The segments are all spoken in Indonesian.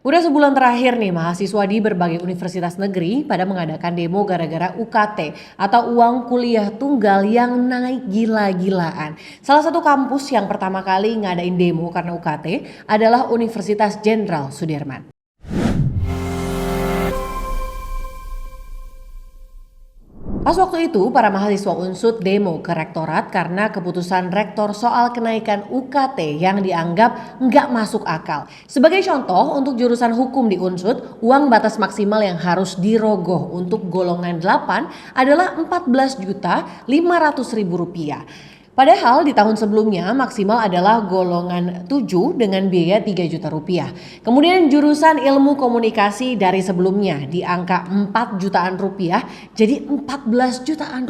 Udah sebulan terakhir nih mahasiswa di berbagai universitas negeri pada mengadakan demo gara-gara UKT atau uang kuliah tunggal yang naik gila-gilaan. Salah satu kampus yang pertama kali ngadain demo karena UKT adalah Universitas Jenderal Sudirman. Pas waktu itu, para mahasiswa Unsud demo ke rektorat karena keputusan rektor soal kenaikan UKT yang dianggap nggak masuk akal. Sebagai contoh, untuk jurusan hukum di Unsud, uang batas maksimal yang harus dirogoh untuk golongan 8 adalah Rp14.500.000. Padahal di tahun sebelumnya maksimal adalah golongan 7 dengan biaya Rp3 juta. Kemudian jurusan ilmu komunikasi dari sebelumnya di angka Rp4 jutaan jadi Rp14 jutaan.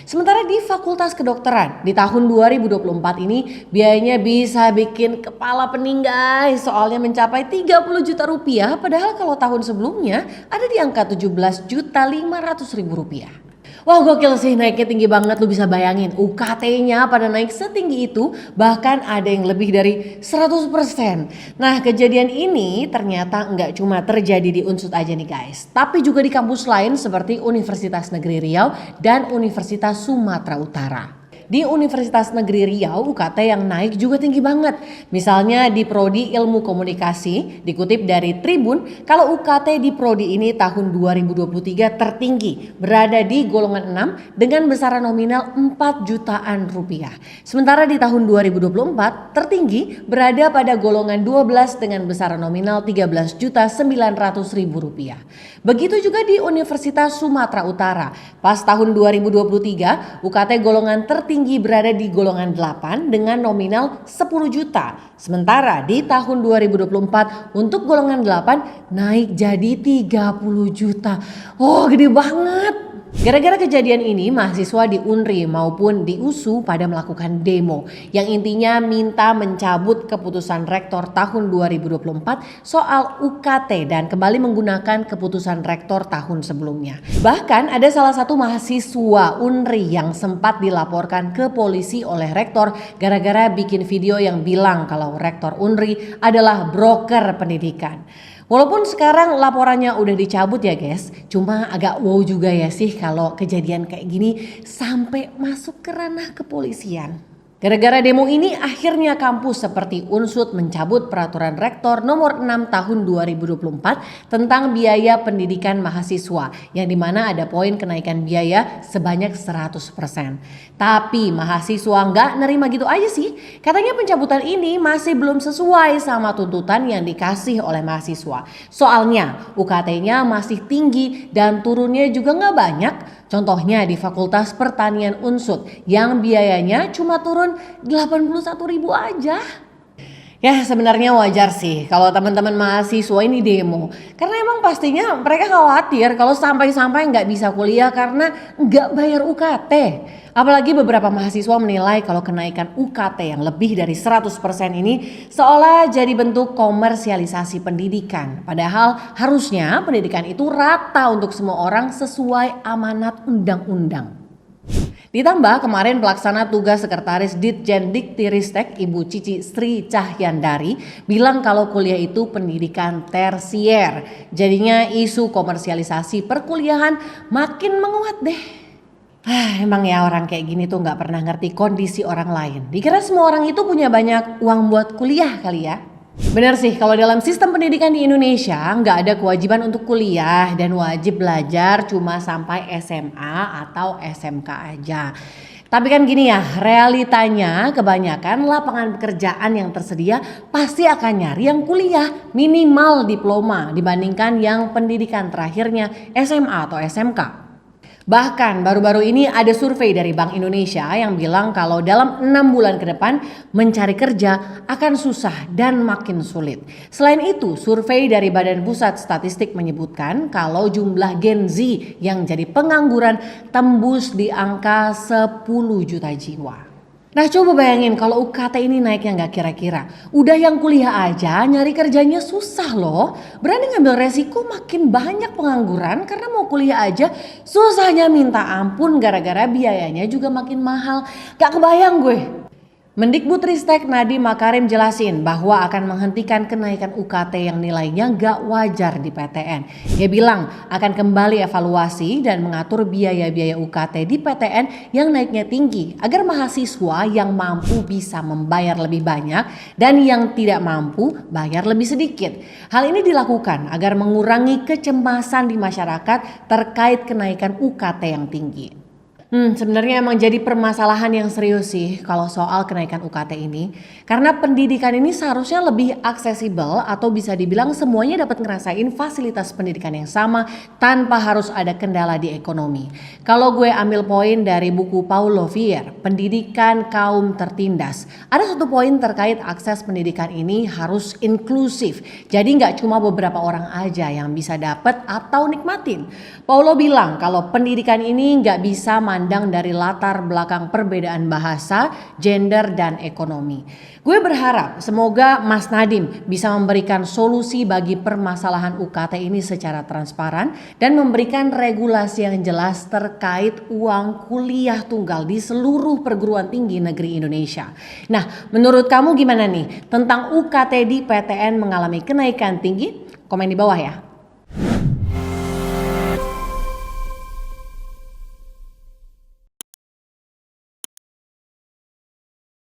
Sementara di Fakultas Kedokteran di tahun 2024 ini biayanya bisa bikin kepala pening guys, soalnya mencapai Rp30 juta padahal kalau tahun sebelumnya ada di angka Rp17.500.000. Wah gokil sih, naiknya tinggi banget, lu bisa bayangin UKT-nya pada naik setinggi itu, bahkan ada yang lebih dari 100%. Nah kejadian ini ternyata nggak cuma terjadi di Unsud aja nih guys, tapi juga di kampus lain seperti Universitas Negeri Riau dan Universitas Sumatera Utara. Di Universitas Negeri Riau, UKT yang naik juga tinggi banget. Misalnya di Prodi Ilmu Komunikasi, dikutip dari Tribun, kalau UKT di Prodi ini tahun 2023 tertinggi, berada di golongan 6 dengan besaran nominal Rp4 jutaan. Sementara di tahun 2024 tertinggi berada pada golongan 12 dengan besaran nominal Rp13.900.000. Begitu juga di Universitas Sumatera Utara. Pas tahun 2023, UKT golongan tertinggi berada di golongan 8 dengan nominal 10 juta. Sementara di tahun 2024 untuk golongan 8 naik jadi 30 juta. Oh, gede banget. Gara-gara kejadian ini, mahasiswa di UNRI maupun di USU pada melakukan demo yang intinya minta mencabut keputusan rektor tahun 2024 soal UKT dan kembali menggunakan keputusan rektor tahun sebelumnya. Bahkan ada salah satu mahasiswa UNRI yang sempat dilaporkan ke polisi oleh rektor gara-gara bikin video yang bilang kalau rektor UNRI adalah broker pendidikan. Walaupun sekarang laporannya udah dicabut ya guys, cuma agak wow juga ya sih kalau kejadian kayak gini sampai masuk ke ranah kepolisian. Gara-gara demo ini akhirnya kampus seperti Unsud mencabut peraturan rektor nomor 6 tahun 2024 tentang biaya pendidikan mahasiswa yang dimana ada poin kenaikan biaya sebanyak 100%. Tapi mahasiswa nggak nerima gitu aja sih. Katanya pencabutan ini masih belum sesuai sama tuntutan yang dikasih oleh mahasiswa. Soalnya UKT-nya masih tinggi dan turunnya juga nggak banyak. Contohnya di Fakultas Pertanian Unsud yang biayanya cuma turun 81.000 aja. Ya sebenarnya wajar sih kalau teman-teman mahasiswa ini demo. Karena emang pastinya mereka khawatir kalau sampai-sampai nggak bisa kuliah karena nggak bayar UKT. Apalagi beberapa mahasiswa menilai kalau kenaikan UKT yang lebih dari 100% ini seolah jadi bentuk komersialisasi pendidikan. Padahal harusnya pendidikan itu rata untuk semua orang sesuai amanat undang-undang. Ditambah kemarin pelaksana tugas sekretaris Ditjen Diktiristek Ibu Cici Sri Cahyandari bilang kalau kuliah itu pendidikan tersier. Jadinya isu komersialisasi perkuliahan makin menguat deh. Emang ya orang kayak gini tuh gak pernah ngerti kondisi orang lain. Dikira semua orang itu punya banyak uang buat kuliah kali ya. Benar sih, kalau dalam sistem pendidikan di Indonesia nggak ada kewajiban untuk kuliah dan wajib belajar cuma sampai SMA atau SMK aja. Tapi kan gini ya, realitanya kebanyakan lapangan pekerjaan yang tersedia pasti akan nyari yang kuliah minimal diploma dibandingkan yang pendidikan terakhirnya SMA atau SMK. Bahkan baru-baru ini ada survei dari Bank Indonesia yang bilang kalau dalam 6 bulan ke depan mencari kerja akan susah dan makin sulit. Selain itu, survei dari Badan Pusat Statistik menyebutkan kalau jumlah Gen Z yang jadi pengangguran tembus di angka 10 juta jiwa. Nah coba bayangin kalau UKT ini naiknya nggak kira-kira. Udah yang kuliah aja nyari kerjanya susah loh. Berani ngambil resiko makin banyak pengangguran karena mau kuliah aja susahnya minta ampun gara-gara biayanya juga makin mahal. Gak kebayang gue. Mendikbudristek Nadiem Makarim jelasin bahwa akan menghentikan kenaikan UKT yang nilainya gak wajar di PTN. Dia bilang akan kembali evaluasi dan mengatur biaya-biaya UKT di PTN yang naiknya tinggi agar mahasiswa yang mampu bisa membayar lebih banyak dan yang tidak mampu bayar lebih sedikit. Hal ini dilakukan agar mengurangi kecemasan di masyarakat terkait kenaikan UKT yang tinggi. Sebenarnya emang jadi permasalahan yang serius sih kalau soal kenaikan UKT ini. Karena pendidikan ini seharusnya lebih aksesibel atau bisa dibilang semuanya dapat ngerasain fasilitas pendidikan yang sama tanpa harus ada kendala di ekonomi. Kalau gue ambil poin dari buku Paulo Freire, Pendidikan Kaum Tertindas. Ada satu poin terkait akses pendidikan ini harus inklusif. Jadi nggak cuma beberapa orang aja yang bisa dapat atau nikmatin. Paulo bilang kalau pendidikan ini nggak bisa mandang dari latar belakang perbedaan bahasa, gender, dan ekonomi. Gue berharap semoga Mas Nadiem bisa memberikan solusi bagi permasalahan UKT ini secara transparan dan memberikan regulasi yang jelas terkait uang kuliah tunggal di seluruh perguruan tinggi negeri Indonesia. Nah, menurut kamu gimana nih tentang UKT di PTN mengalami kenaikan tinggi? Komen di bawah ya.